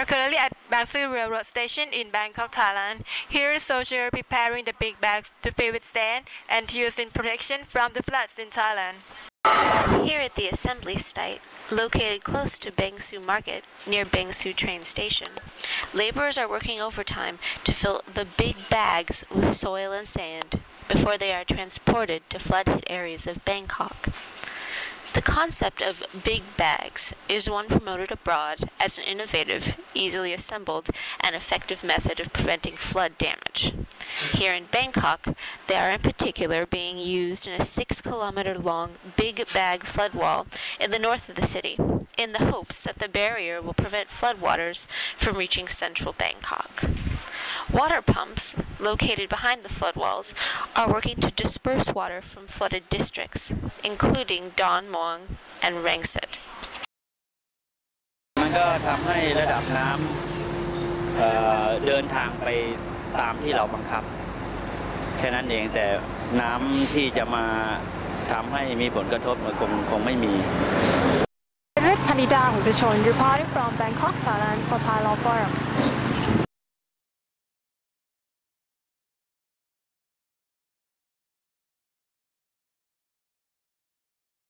We're currently at Bangkok Railroad Station in Bangkok, Thailand. Here, soldiers are preparing the big bags to fill with sand and to use in protection from the floods in Thailand. Here at the assembly site, located close to Bangsu Market, near Bangsu train station, laborers are working overtime to fill the big bags with soil and sand before they are transported to flood-hit areas of Bangkok. The concept of big bags is one promoted abroad as an innovative, easily assembled, and effective method of preventing flood damage. Here in Bangkok, they are in particular being used in a 6-kilometer-long big bag flood wall in the north of the city, in the hopes that the barrier will prevent floodwaters from reaching central Bangkok. Water pumps, located behind the flood walls, are working to disperse water from flooded districts, including Don Mueang and Rangsit. มันก็ทำให้ระดับน้ำเดินทางไปตามที่เราบังคับแค่นั้นเองแต่น้ำที่จะมาทำให้มีผลกระทบคงไม่มี This is Panida Hongzechon reporting from Bangkok, Thailand for Thai Law Forum.